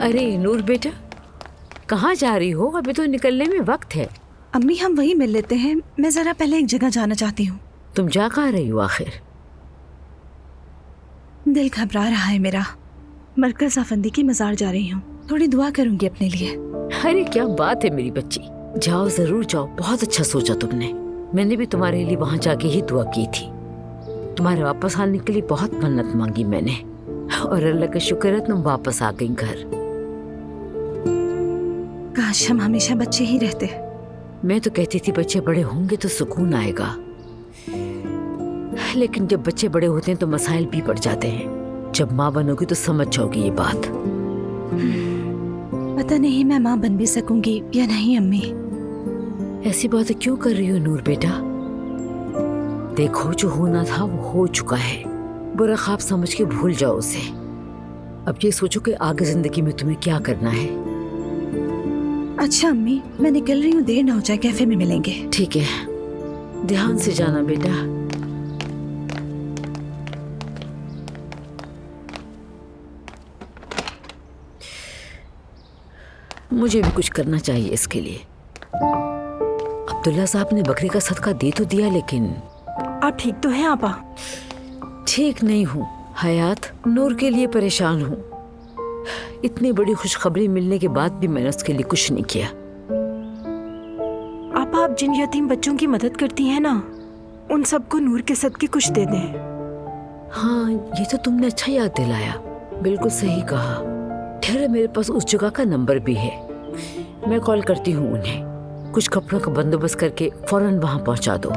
अरे नूर बेटा, कहाँ जा रही हो? अभी तो निकलने में वक्त है। अम्मी हम वहीं मिल लेते हैं, मैं जरा पहले एक जगह जाना चाहती हूँ। तुम जा कहाँ रही हो आखिर? दिल घबरा रहा है मेरा, मरकज आफंदी की मजार जा रही हूँ, थोड़ी दुआ करूंगी अपने लिए। अरे क्या बात है मेरी बच्ची, जाओ जरूर जाओ, बहुत अच्छा सोचा तुमने। मैंने भी तुम्हारे लिए वहाँ जाके ही दुआ की थी। तुम्हारे वापस आने के लिए बहुत मन्नत मांगी मैंने, और अल्लाह का शुक्र है तुम वापस आ गई घर। काश हम हमेशा बच्चे ही रहते। मैं तो कहती थी बच्चे बड़े होंगे तो सुकून आएगा, लेकिन जब बच्चे बड़े होते हैं तो मसाइल भी बढ़ जाते हैं। जब माँ बनोगी तो समझ जाओगी ये बात। पता नहीं मैं माँ बन भी सकूंगी या नहीं अम्मी। ऐसी बातें क्यों कर रही हो नूर बेटा? देखो जो होना था वो हो चुका है, बुरा ख्वाब समझ के भूल जाओ उसे। अब ये सोचो कि आगे जिंदगी में तुम्हें क्या करना है। अच्छा अम्मी, मैं निकल रही हूँ, देर ना हो जाए, कैफे में मिलेंगे। ठीक है, ध्यान से जाना बेटा। मुझे भी कुछ करना चाहिए इसके लिए। अब्दुल्ला साहब ने बकरी का सदका दे तो दिया, लेकिन आप ठीक तो हैं आपा? ठीक नहीं हूँ हयात, नूर के लिए परेशान हूँ। इतनी बड़ी खुशखबरी मिलने के बाद भी मैंने उसके लिए कुछ नहीं किया। आप जिन यतीम बच्चों की मदद करती हैं ना, उन सबको नूर के सदके कुछ दे दें। हाँ, ये तो तुमने अच्छा याद दिलाया, बिल्कुल सही कहा। ठहरे, मेरे पास उस जगह का नंबर भी है, मैं कॉल करती हूँ उन्हें। कुछ कपड़ों का बंदोबस्त करके फौरन वहाँ पहुँचा दो।